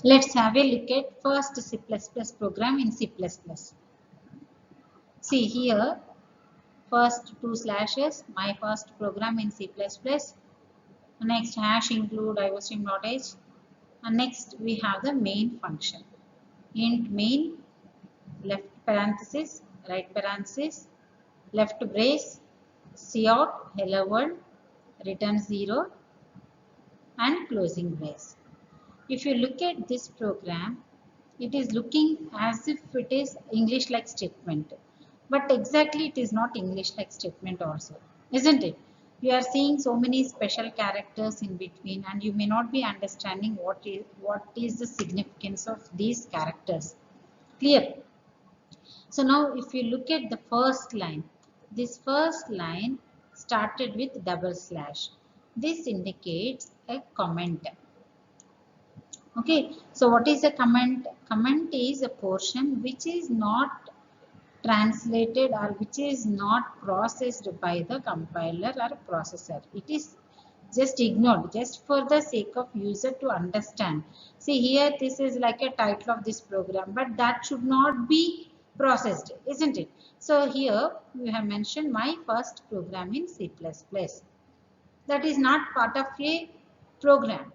Let's have a look at first C++ program in C++. See here, first two slashes, my first program in C++. Next hash include iostream.h. And next we have the main function. Int main, left parenthesis, right parenthesis, left brace, cout, hello world, return 0 and closing brace. If you look at this program, it is looking as if it is English like statement. But exactly it is not English like statement also, isn't it? You are seeing so many special characters in between and you may not be understanding what is the significance of these characters. Clear? So now if you look at the first line, this first line started with double slash. This indicates a comment. Okay, so what is a comment? Comment is a portion which is not translated or which is not processed by the compiler or processor. It is just ignored just for the sake of user to understand. See here, this is like a title of this program, but that should not be processed, isn't it? So here we have mentioned my first program in C++. That is not part of a program.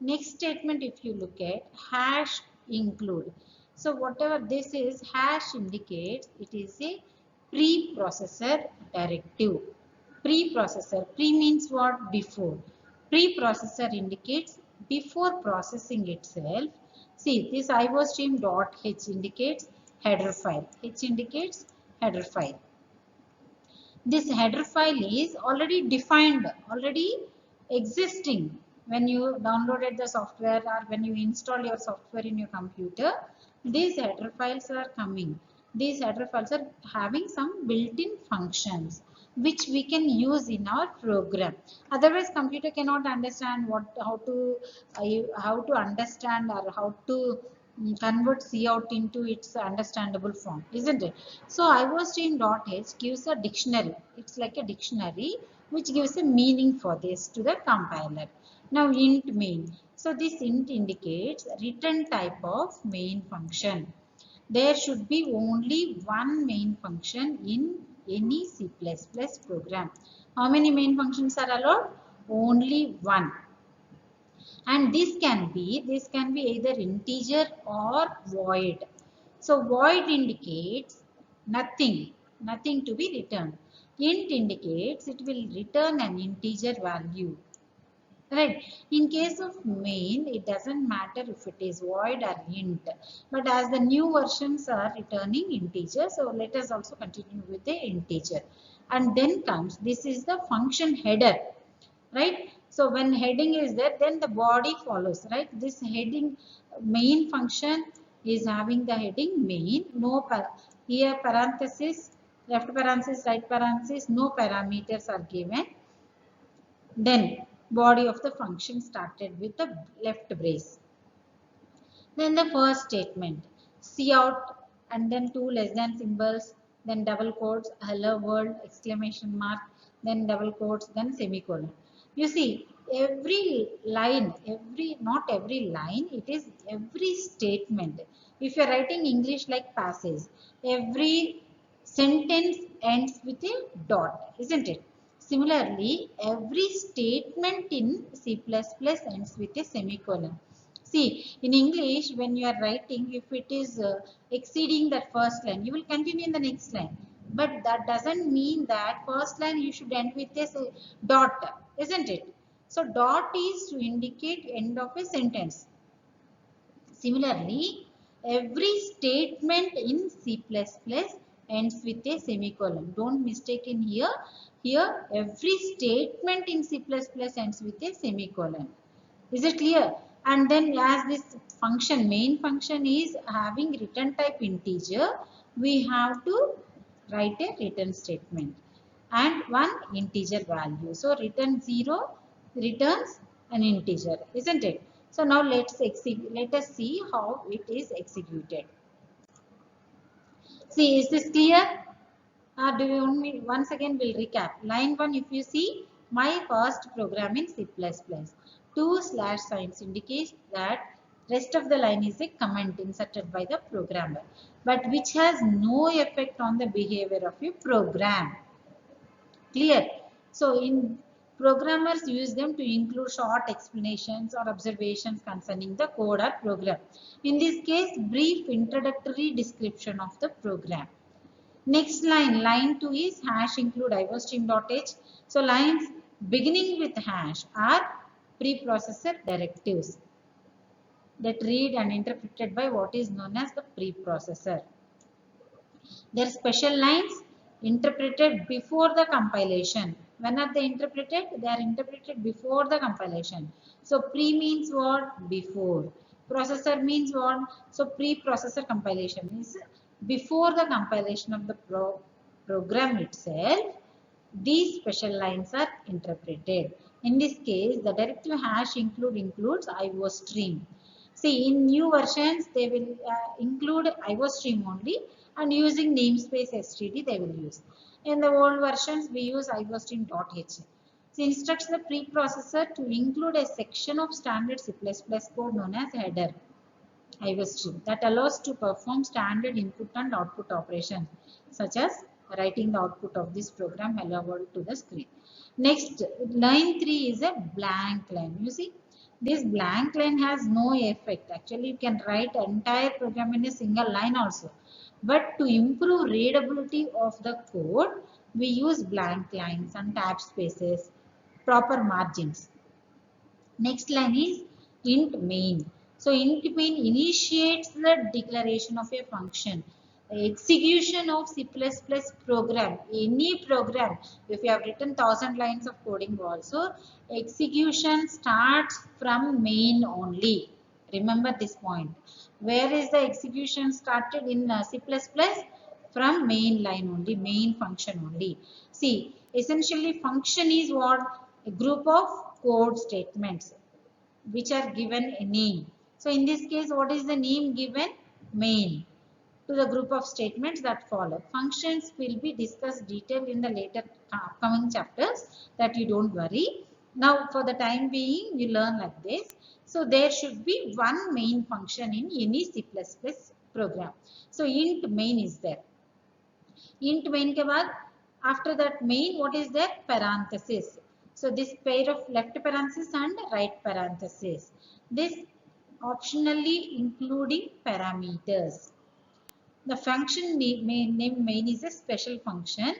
Next statement, if you look at hash include. So whatever this is, hash indicates it is a preprocessor directive. Preprocessor, pre means what? Before. Preprocessor indicates before processing itself. See, this iostream.h indicates header file. H indicates header file. This header file is already defined, already existing when you downloaded the software or when you install your software in your computer. These header files are coming. These header files are having some built-in functions which we can use in our program. Otherwise, computer cannot understand how to understand or how to convert cout into its understandable form, isn't it? So iostream.h gives a dictionary. It's like a dictionary which gives a meaning for this to the compiler. Now int main. So this int indicates return type of main function. There should be only one main function in any C++ program. How many main functions are allowed? Only one. And this can be either integer or void. So void indicates nothing to be returned. Int indicates it will return an integer value, right? In case of main, it doesn't matter if it is void or int, but as the new versions are returning integer, so let us also continue with the integer. And then comes, this is the function header, right? So when heading is there, then the body follows, right? This heading main function is having the heading main. No here parenthesis, left parenthesis, right parenthesis, no parameters are given. Then body of the function started with the left brace. Then the first statement, cout, and then two less than symbols, then double quotes, hello world, exclamation mark, then double quotes, then semicolon. You see, not every line, it is every statement. If you are writing English like passage, every sentence ends with a dot, isn't it? Similarly, every statement in C++ ends with a semicolon. See, in English, when you are writing, if it is exceeding that first line, you will continue in the next line. But that doesn't mean that first line you should end with a dot, isn't it? So, dot is to indicate end of a sentence. Similarly, every statement in C++ ends with a semicolon. Don't mistake in here. Here, every statement in C++ ends with a semicolon. Is it clear? And then as this function, main function is having return type integer, we have to write a return statement and one integer value. So return 0 returns an integer, isn't it? So now let us see how it is executed. See, is this clear? Do you want me once again? We'll recap. Line 1, if you see, my first program in C++. Two slash signs indicates that Rest of the line is a comment inserted by the programmer, but which has no effect on the behavior of your program. Clear? So in programmers use them to include short explanations or observations concerning the code or program. In this case, brief introductory description of the program. Next line, line 2 is hash include iostream.h. So lines beginning with hash are preprocessor directives that read and interpreted by what is known as the preprocessor. Their special lines interpreted before the compilation. When are they interpreted? They are interpreted before the compilation. So pre means what? Before. Processor means what? So pre-processor compilation is before the compilation of the program itself. These special lines are interpreted. In this case, the directive hash includes iostream. See, in new versions, they will include iostream only, and using namespace std they will use. In the old versions, we use iostream.h. It instructs the preprocessor to include a section of standard C++ code known as header iostream that allows to perform standard input and output operations, such as writing the output of this program hello world to the screen. Next, line 3 is a blank line. You see, this blank line has no effect. Actually, you can write entire program in a single line also. But to improve readability of the code, we use blank lines and tab spaces, proper margins. Next line is int main. So int main initiates the declaration of a function. The execution of C++ program, any program, if you have written 1000 lines of coding also, execution starts from main only. Remember this point. Where is the execution started in C++? From main line only, main function only. See, essentially function is what? A group of code statements which are given a name. So in this case, what is the name given? Main to the group of statements that follow. Functions will be discussed detail in the later upcoming chapters, that you don't worry. Now for the time being, you learn like this. So there should be one main function in any C++ program. So int main is there. Int main के बाद after that main, what is there? Parenthesis. So this pair of left parenthesis and right parenthesis. This optionally including parameters. The function name main is a special function.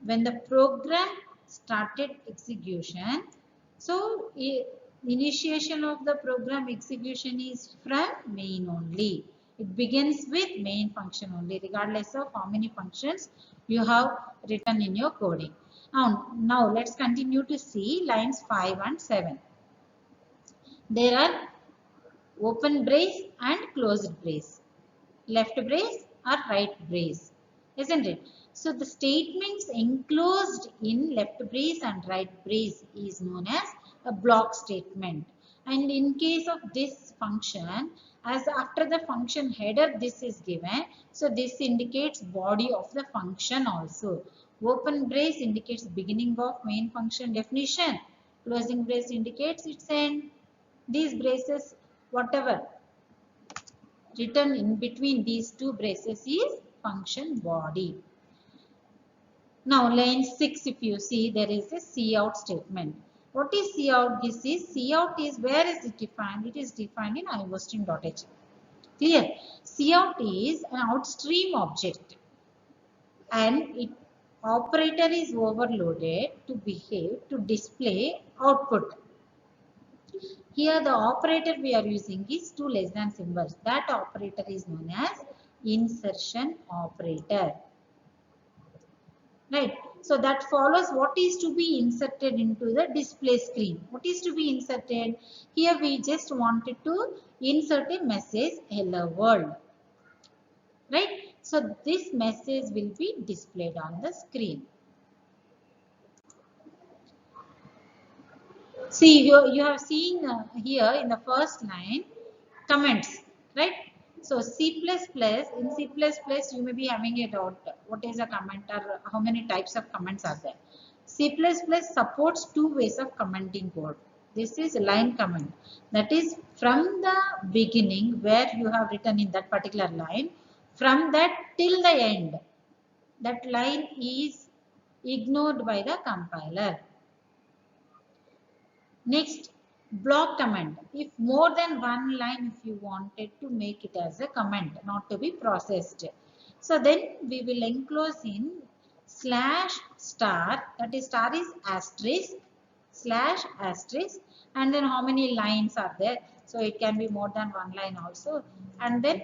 When the program started execution, so initiation of the program execution is from main only. It begins with main function only, regardless of how many functions you have written in your coding. Now let's continue to see lines 5 and 7. There are open brace and closed brace, left brace or right brace, isn't it? So the statements enclosed in left brace and right brace is known as a block statement. And in case of this function, as after the function header this is given, so this indicates body of the function also. Open brace indicates beginning of main function definition. Closing brace indicates its end. These braces, whatever written in between these two braces is function body. Now line 6, if you see, there is a cout statement. What is cout? This is cout is, where is it defined? It is defined in iostream.h. Clear? Cout is an outstream object and its operator is overloaded to behave to display output. Here the operator we are using is 2 less than symbols. That operator is known as insertion operator. Right. So that follows what is to be inserted into the display screen. What is to be inserted? Here we just wanted to insert a message hello world. Right. So this message will be displayed on the screen. See, you have seen here in the first line comments, right? So C++, in C++ you may be having a doubt, what is a comment or how many types of comments are there? C++ supports 2 ways of commenting code. This is line comment. That is from the beginning where you have written in that particular line, from that till the end, that line is ignored by the compiler. Next, block comment. If more than one line, if you wanted to make it as a comment, not to be processed. So then we will enclose in slash star, that is star is asterisk, slash asterisk, and then how many lines are there. So it can be more than one line also. And then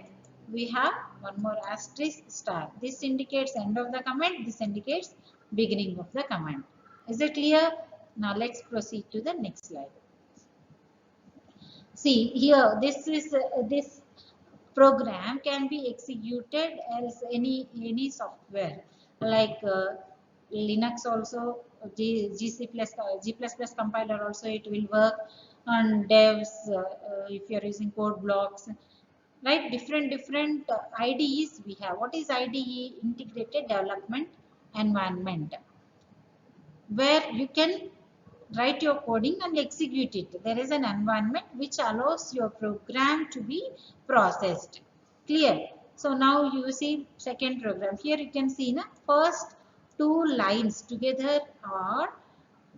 we have one more asterisk star. This indicates end of the comment, this indicates beginning of the comment. Is it clear? Now let's proceed to the next slide. See here, this program can be executed as any software like Linux also, G++ compiler also it will work on devs if you are using code blocks, right? Different IDEs we have. What is IDE? Integrated Development Environment, where you can write your coding and execute it. There is an environment which allows your program to be processed. Clear? So now you see second program. Here you can see the first two lines together are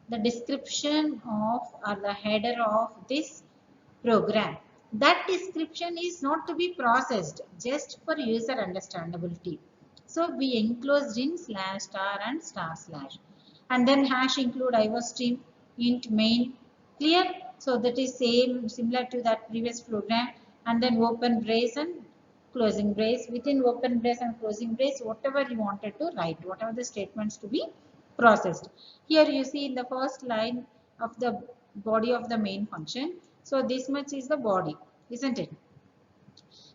the description of or the header of this program. That description is not to be processed, just for user understandability. So we enclosed in slash star and star slash. And then hash include iostream int main. Clear? So that is similar to that previous program. And then open brace and closing brace. Within open brace and closing brace, whatever you wanted to write, whatever the statements to be processed. Here you see in the first line of the body of the main function. So this much is the body, isn't it?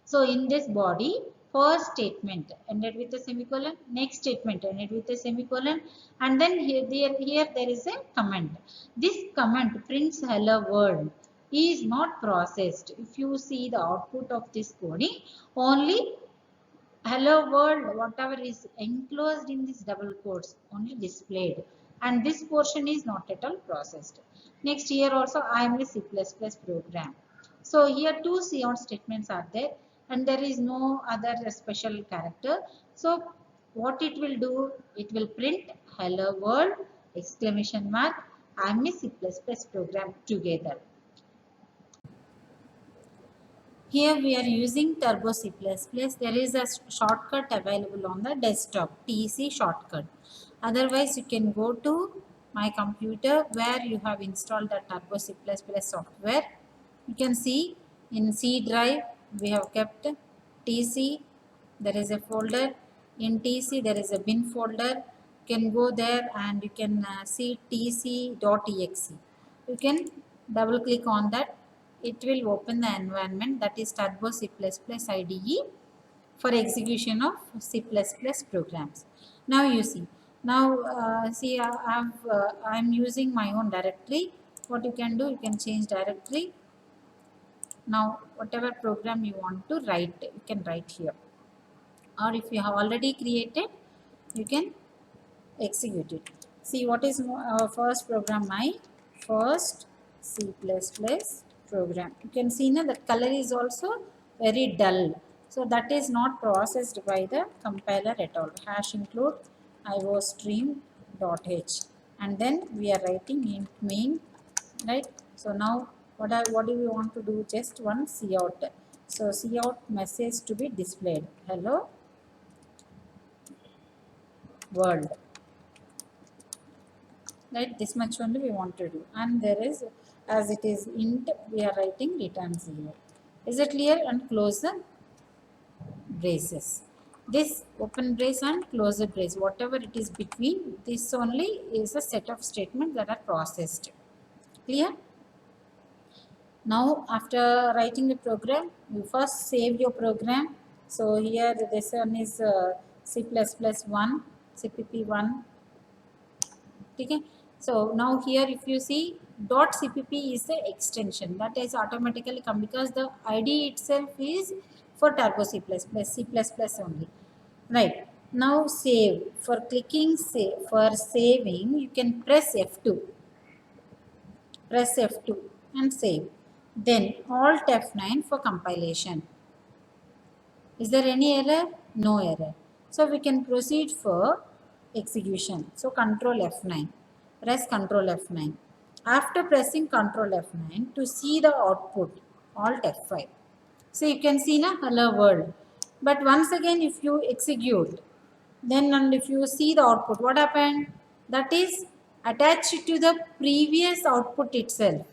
So in this body, first statement ended with a semicolon, next statement ended with a semicolon, and then here there is a comment. This comment prints hello world is not processed. If you see the output of this coding, only hello world, whatever is enclosed in this double quotes, only displayed, and this portion is not at all processed. Next, here also I am a C++ program. So here two cout statements are there, and there is no other special character. So what it will do, it will print hello world exclamation mark I am a C++ program together. Here we are using Turbo C++. There is a shortcut available on the desktop, TC shortcut. Otherwise, you can go to my computer where you have installed the Turbo C++ software. You can see in C drive we have kept TC. There is a folder. In TC there is a bin folder. You can go there and you can see tc.exe. You can double click on that. It will open the environment, that is Turbo C++ IDE for execution of C++ programs. Now you see. Now see I am using my own directory. What you can do, you can change directory. Now whatever program you want to write, you can write here. Or if you have already created, you can execute it. See what is our first program, my first C++ program. You can see now the color is also very dull. So that is not processed by the compiler at all. Hash include iostream.h, and then we are writing int main, right? So now what do we want to do? Just one cout. So cout message to be displayed. Hello world. Right, this much only we want to do, and there is, as it is int, we are writing return 0. Is it clear? And close the braces. This open brace and close the brace, whatever it is between, this only is a set of statements that are processed. Clear? Now after writing the program, you first save your program. So here this one is C++1, CPP1. Okay. So now here if you see .cpp is the extension that is automatically come because the ID itself is for Turbo C++, C++ only. Right. Now save. For clicking save, for saving you can press F2. Press F2 and save. Then Alt F9 for compilation. Is there any error? No error. So we can proceed for execution. So Control F9. Press Control F9. After pressing Control F9 to see the output, Alt F5. So you can see na hello world. But once again, if you execute, then and if you see the output, what happened? That is attached to the previous output itself,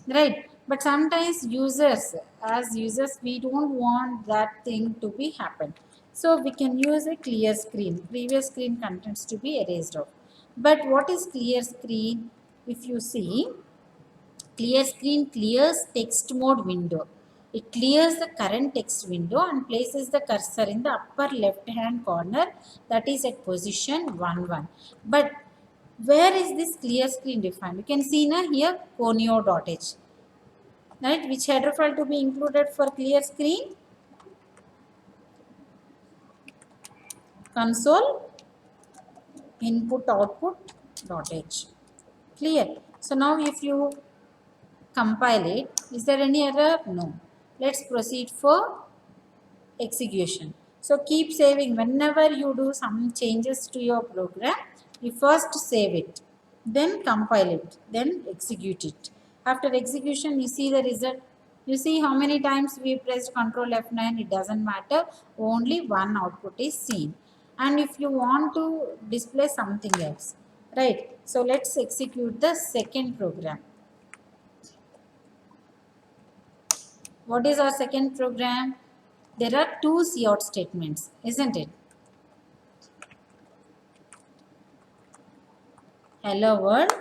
right? But sometimes users, as users, we don't want that thing to be happen. So we can use a clear screen, previous screen contents to be erased off. But what is clear screen? If you see, clear screen clears text mode window. It clears the current text window and places the cursor in the upper left hand corner, that is at position 1 1. But where is this clear screen defined? You can see now here conio.h, right? Which header file to be included for clear screen? Console input output.h. Clear. So now if you compile it, is there any error? No. Let's proceed for execution. So keep saving. Whenever you do some changes to your program, you first save it, then compile it, then execute it. After execution, you see the result. You see how many times we pressed Control F9, it doesn't matter, only one output is seen. And if you want to display something else, right? So let's execute the second program. What is our second program? There are two cout statements, isn't it? Hello world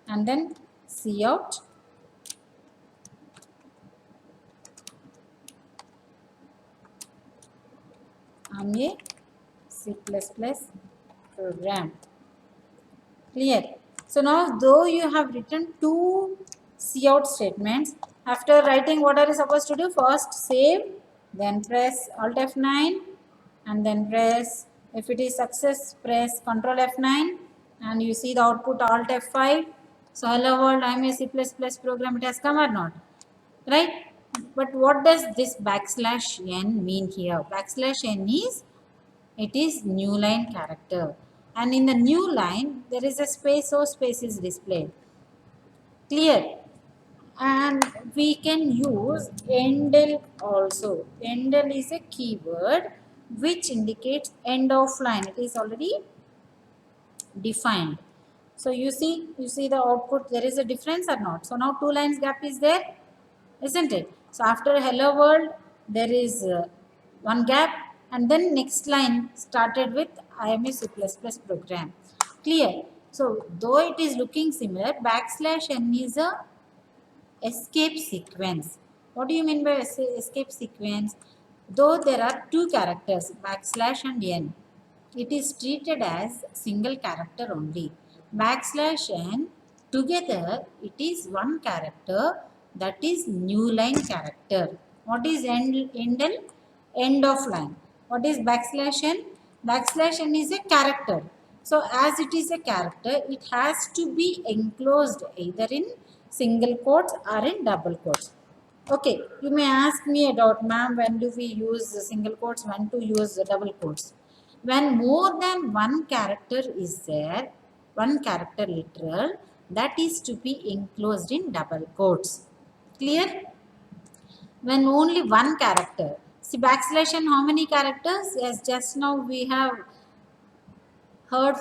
and then cout. I'm a C++ program. Clear. So now though you have written two cout statements, after writing what are you supposed to do? First save, then press Alt F9 and then press, if it is success, press Control F9 and you see the output Alt F5. So hello world, I am a C++ program, it has come or not? Right? But what does this \n mean here? \n is, it is new line character. And in the new line, there is a space, so space is displayed. Clear? And we can use endl also. Endl is a keyword which indicates end of line. It is already defined. So you see the output, there is a difference or not? So now two lines gap is there, isn't it? So after hello world, there is one gap and then next line started with I am a C++ program. Clear? So though it is looking similar, \n is a escape sequence. What do you mean by escape sequence? Though there are two characters, \n and n, it is treated as single character only. \n together, it is one character, that is new line character. What is end? End of line. What is \n? \n is a character. So as it is a character, it has to be enclosed either in single quotes or in double quotes. Okay, you may ask me about, ma'am, when do we use single quotes, when to use double quotes? When more than one character is there, one character literal, that is to be enclosed in double quotes. Clear? When only one character. See, \n how many characters? Yes, just now we have heard.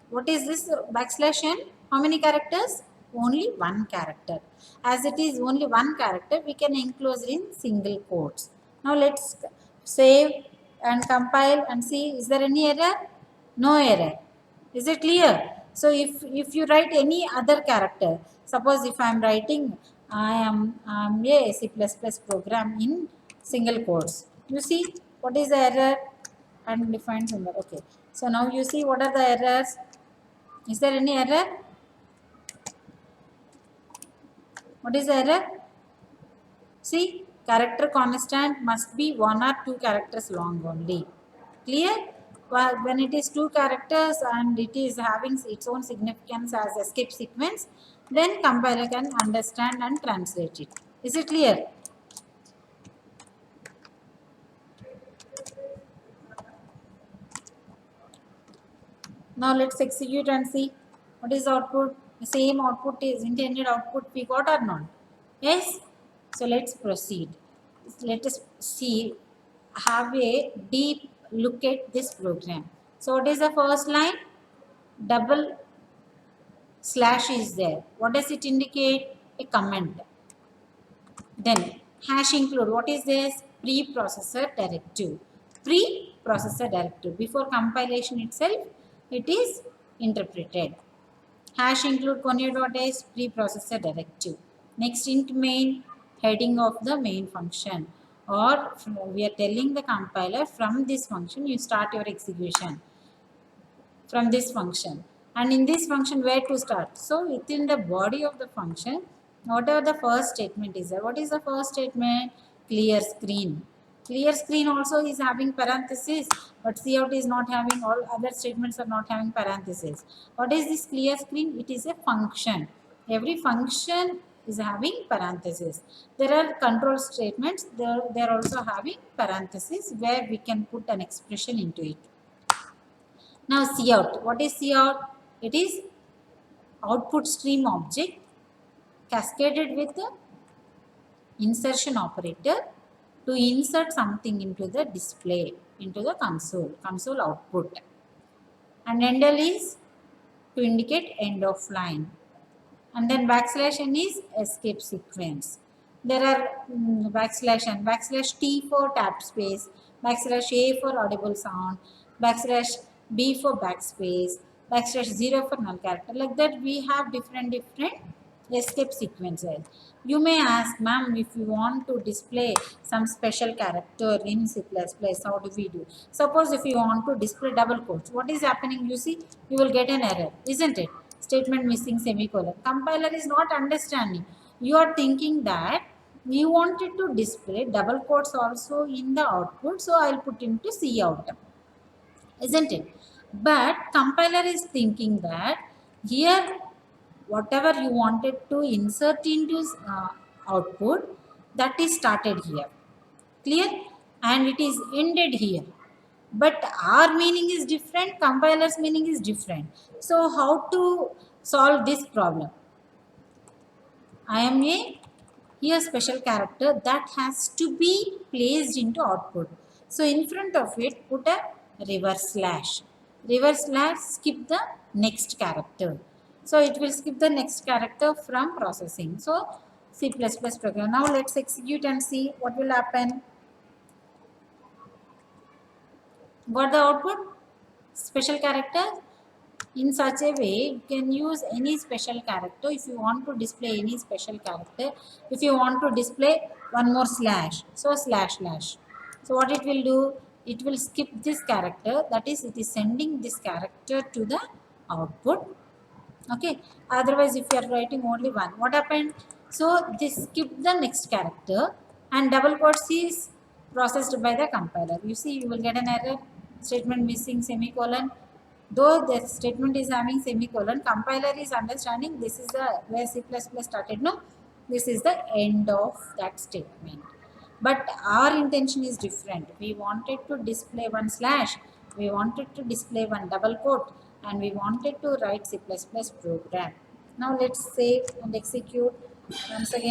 What is this \n? How many characters? Only one character. As it is only one character, we can enclose it in single quotes. Now let's save and compile and see, is there any error? No error. Is it clear? So if you write any other character, suppose if I am writing I am a C++ program in single quotes. You see what is the error? Undefined symbol. Okay. So now you see what are the errors. Is there any error? What is the error? See, character constant must be one or two characters long only. Clear? When it is two characters and it is having its own significance as escape sequence, then compiler can understand and translate it. Is it clear? Now let's execute and see what is output. The same output is intended output we got or not? Yes. So let's proceed. Let us see, have a deep look at this program. So what is the first line? Double slash is there. What does it indicate? A comment. Then hash include. What is this? Preprocessor directive. Preprocessor directive. Before compilation itself, it is interpreted. Hash include conio.s preprocessor directive. Next int main, heading of the main function. Or we are telling the compiler from this function you start your execution. From this function. And in this function where to start? So within the body of the function, whatever the first statement is there. What is the first statement? Clear screen. Clear screen also is having parenthesis, but cout is not having, all other statements are not having parenthesis. What is this clear screen? It is a function. Every function is having parenthesis. There are control statements, they are also having parenthesis where we can put an expression into it. Now cout. What is cout? It is output stream object cascaded with the insertion operator to insert something into the display, into the console output. And endl is to indicate end of line. And then backslash n is escape sequence. There are backslash n, backslash t for tap space, backslash a for audible sound, backslash b for backspace, backslash 0 for null character. Like that we have different escape sequences. You may ask, ma'am, if you want to display some special character in C++, how do we do? Suppose if you want to display double quotes, what is happening? You see, you will get an error, isn't it? Statement missing semicolon. Compiler is not understanding. You are thinking that you wanted to display double quotes also in the output, so I'll put into cout, isn't it? But compiler is thinking that here whatever you wanted to insert into output, that is started here, clear, and it is ended here. But our meaning is different, compiler's meaning is different. So how to solve this problem? I am a here special character that has to be placed into output. So in front of it, put a reverse slash. Reverse slash, skip the next character. So it will skip the next character from processing. So C++ program. Now let's execute and see what will happen. Got the output? Special character. In such a way, you can use any special character if you want to display any special character. If you want to display one more slash, so slash slash. So what it will do? It will skip this character. That is, it is sending this character to the output. Okay. Otherwise, if you are writing only one, what happened? So this skip the next character and double quotes is processed by the compiler. You see, you will get an error. Statement missing semicolon. Though the statement is having semicolon, compiler is understanding this is the where C++ started. No, this is the end of that statement. But our intention is different. We wanted to display one slash, we wanted to display one double quote, and we wanted to write C++ program. Now let's save and execute once again.